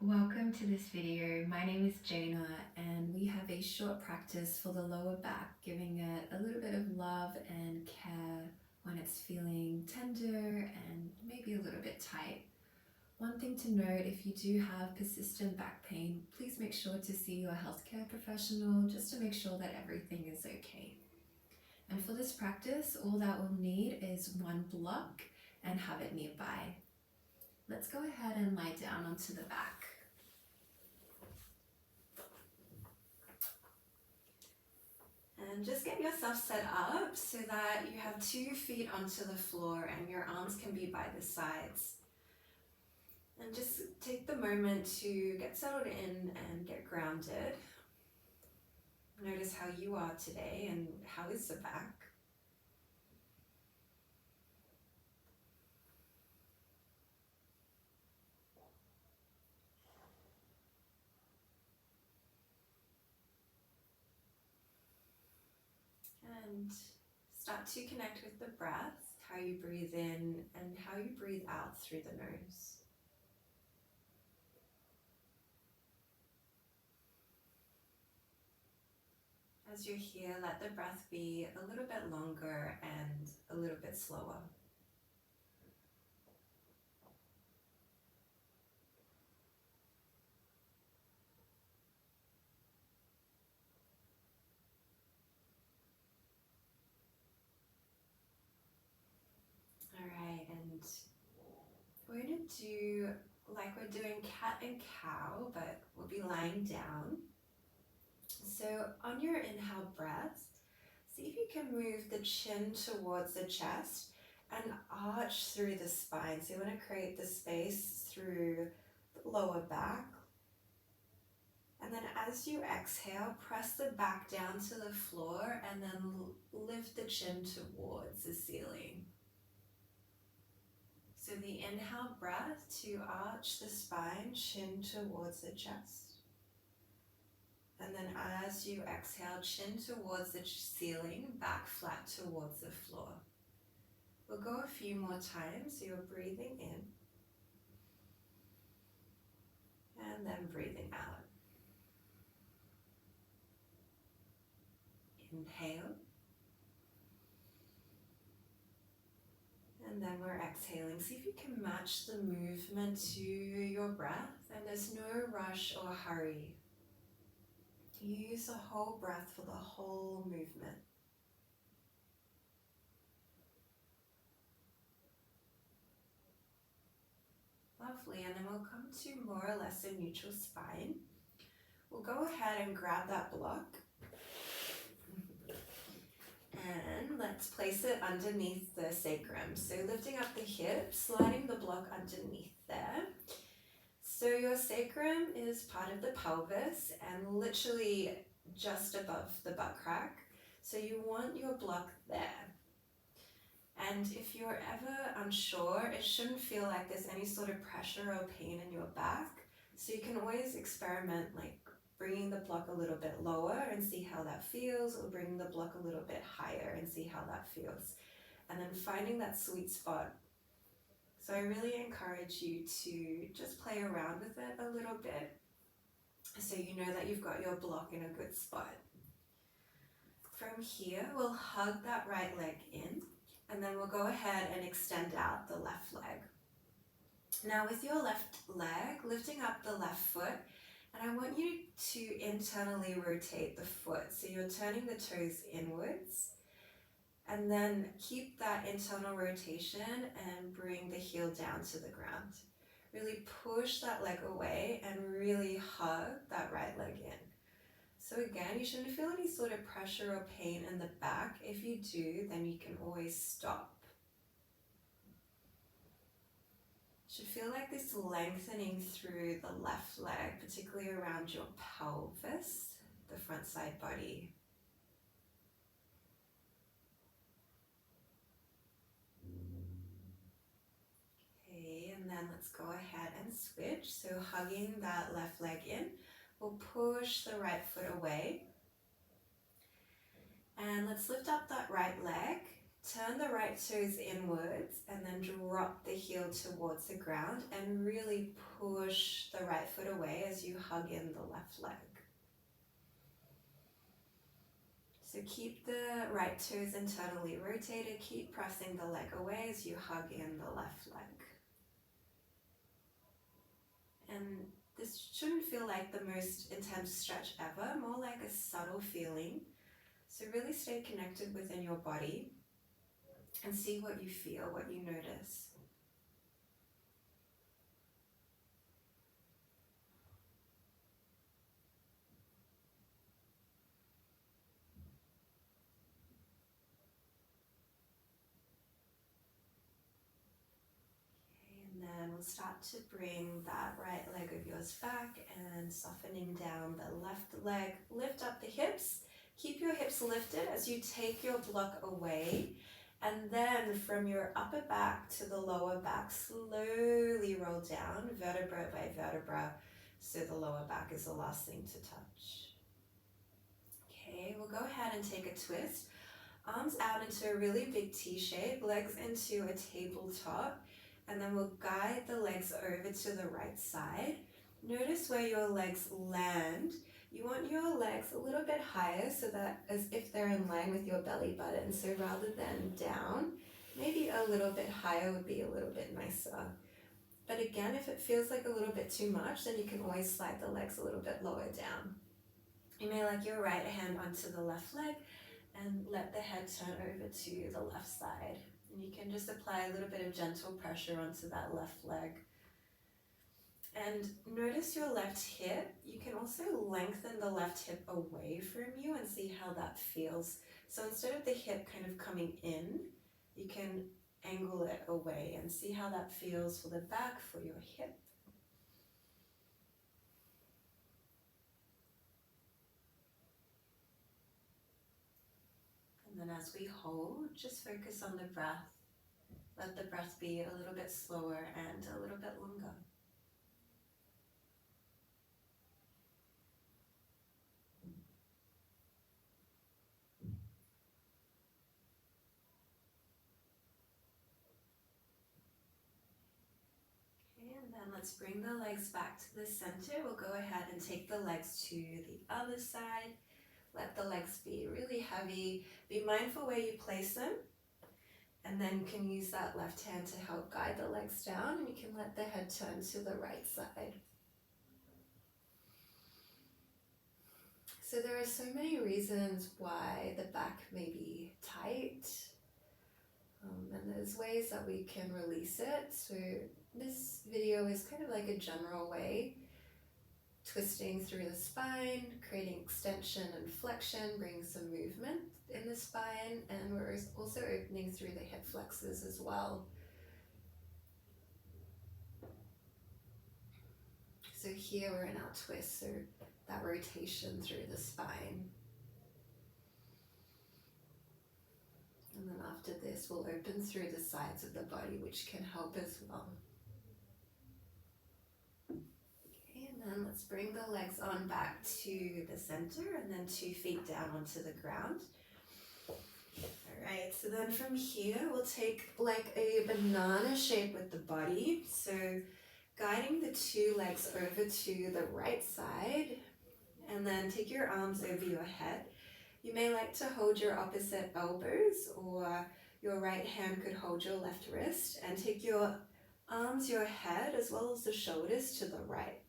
Welcome to this video. My name is Jaina and we have a short practice for the lower back, giving it a little bit of love and care when it's feeling tender and maybe a little bit tight. One thing to note, if you do have persistent back pain, please make sure to see your healthcare professional just to make sure that everything is okay. And for this practice, all that we'll need is one block and have it nearby. Let's go ahead and lie down onto the back. And just get yourself set up so that you have 2 feet onto the floor and your arms can be by the sides. And just take the moment to get settled in and get grounded. Notice how you are today and how is the back. And start to connect with the breath, how you breathe in and how you breathe out through the nose. As you're here, let the breath be a little bit longer and a little bit slower. Alright, and we're going to do like we're doing cat and cow, but we'll be lying down. So on your inhale breath, see if you can move the chin towards the chest and arch through the spine. So you want to create the space through the lower back. And then as you exhale, press the back down to the floor and then lift the chin towards the ceiling. So the inhale breath to arch the spine, chin towards the chest. And then as you exhale, chin towards the ceiling, back flat towards the floor. We'll go a few more times, so you're breathing in. And then breathing out. Inhale. And then we're exhaling. See if you can match the movement to your breath, and there's no rush or hurry. Use the whole breath for the whole movement. Lovely, and then we'll come to more or less a neutral spine. We'll go ahead and grab that block. And let's place it underneath the sacrum. So lifting up the hips, sliding the block underneath there. So your sacrum is part of the pelvis and literally just above the butt crack. So you want your block there. And if you're ever unsure, it shouldn't feel like there's any sort of pressure or pain in your back. So you can always experiment, like bringing the block a little bit lower and see how that feels, or bringing the block a little bit higher and see how that feels. And then finding that sweet spot. So I really encourage you to just play around with it a little bit so you know that you've got your block in a good spot. From here, we'll hug that right leg in, and then we'll go ahead and extend out the left leg. Now with your left leg, lifting up the left foot, and I want you to internally rotate the foot. So you're turning the toes inwards, and then keep that internal rotation and bring the heel down to the ground. Really push that leg away and really hug that right leg in. So again, you shouldn't feel any sort of pressure or pain in the back. If you do, then you can always stop. Should feel like this lengthening through the left leg, particularly around your pelvis, the front side body. Okay, and then let's go ahead and switch. So hugging that left leg in, we'll push the right foot away. And let's lift up that right leg. Turn the right toes inwards and then drop the heel towards the ground and really push the right foot as you hug in the left leg. So keep the right toes internally rotated, keep pressing the leg away as you hug in the left leg. And this shouldn't feel like the most intense stretch ever, more like a subtle feeling. So really stay connected within your body and see what you feel, what you notice. And then we'll start to bring that right leg of yours back and softening down the left leg. Lift up the hips. Keep your hips lifted as you take your block away. And then from your upper back to the lower back, slowly roll down vertebra by vertebra so the lower back is the last thing to touch. Okay, we'll go ahead and take a twist. Arms out into a really big T shape, legs into a tabletop, and then we'll guide the legs over to the right side. Notice where your legs land. You want your legs a little bit higher so that as if they're in line with your belly button. So rather than down, maybe a little bit higher would be a little bit nicer. But again, if it feels like a little bit too much, then you can always slide the legs a little bit lower down. You may like your right hand onto the left leg and let the head turn over to the left side. And you can just apply a little bit of gentle pressure onto that left leg. And notice your left hip. You can also lengthen the left hip away from you and see how that feels. So instead of the hip kind of coming in, you can angle it away and see how that feels for the back, for your hip. And then as we hold, just focus on the breath. Let the breath be a little bit slower and a little bit longer. And then let's bring the legs back to the center. We'll go ahead and take the legs to the other side. Let the legs be really heavy. Be mindful where you place them. And then you can use that left hand to help guide the legs down. And you can let the head turn to the right side. So there are so many reasons why the back may be tight. And there's ways that we can release it. So this video is kind of like a general way, twisting through the spine, creating extension and flexion, bringing some movement in the spine, and we're also opening through the hip flexors as well. So here we're in our twist, so that rotation through the spine. And then after this, we'll open through the sides of the body, which can help as well. Okay, and then let's bring the legs on back to the center and then 2 feet down onto the ground. Alright, so then from here, we'll take like a banana shape with the body. So guiding the 2 legs over to the right side, and then take your arms over your head. You may like to hold your opposite elbows, or your right hand could hold your left wrist, and take your arms, your head, as well as the shoulders to the right.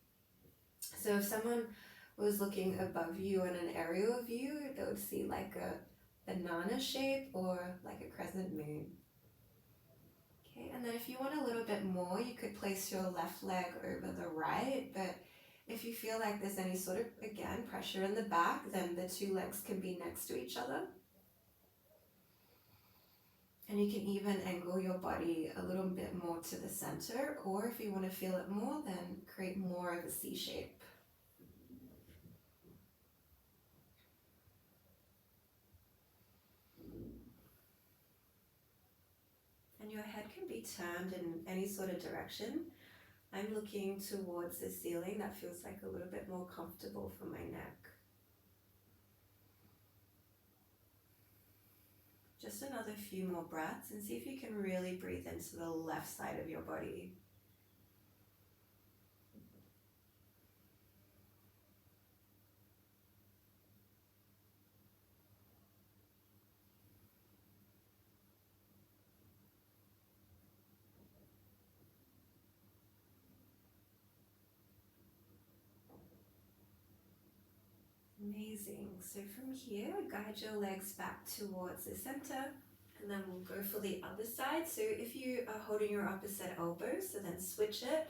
So if someone was looking above you in an aerial view, they would see like a banana shape or like a crescent moon. Okay, and then if you want a little bit more, you could place your left leg over the right, but if you feel like there's any sort of, again, pressure in the back, then the 2 legs can be next to each other. And you can even angle your body a little bit more to the center, or if you want to feel it more, then create more of a C shape. And your head can be turned in any sort of direction. I'm looking towards the ceiling. That feels like a little bit more comfortable for my neck. Just another few more breaths and see if you can really breathe into the left side of your body. Amazing. So from here, guide your legs back towards the center, and then we'll go for the other side. So if you are holding your opposite elbow, so then switch it.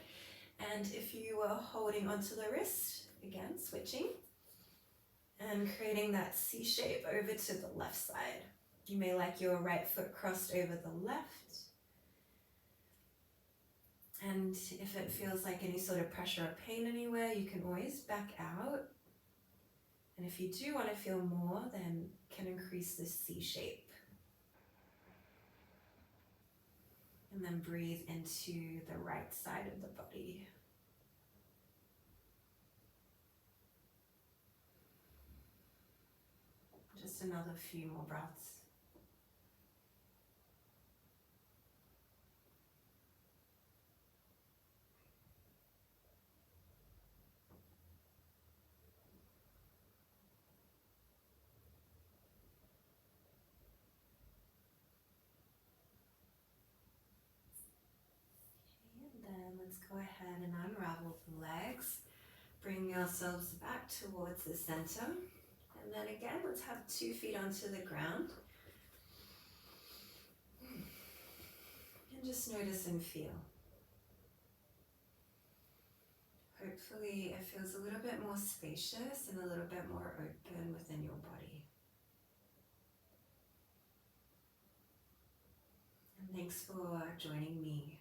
And if you are holding onto the wrist, again, switching. And creating that C shape over to the left side. You may like your right foot crossed over the left. And if it feels like any sort of pressure or pain anywhere, you can always back out. And if you do want to feel more, then can increase the C shape. And then breathe into the right side of the body. Just another few more breaths. Then let's go ahead and unravel the legs. Bring yourselves back towards the center. And then again, let's have 2 feet onto the ground. And just notice and feel. Hopefully it feels a little bit more spacious and a little bit more open within your body. And thanks for joining me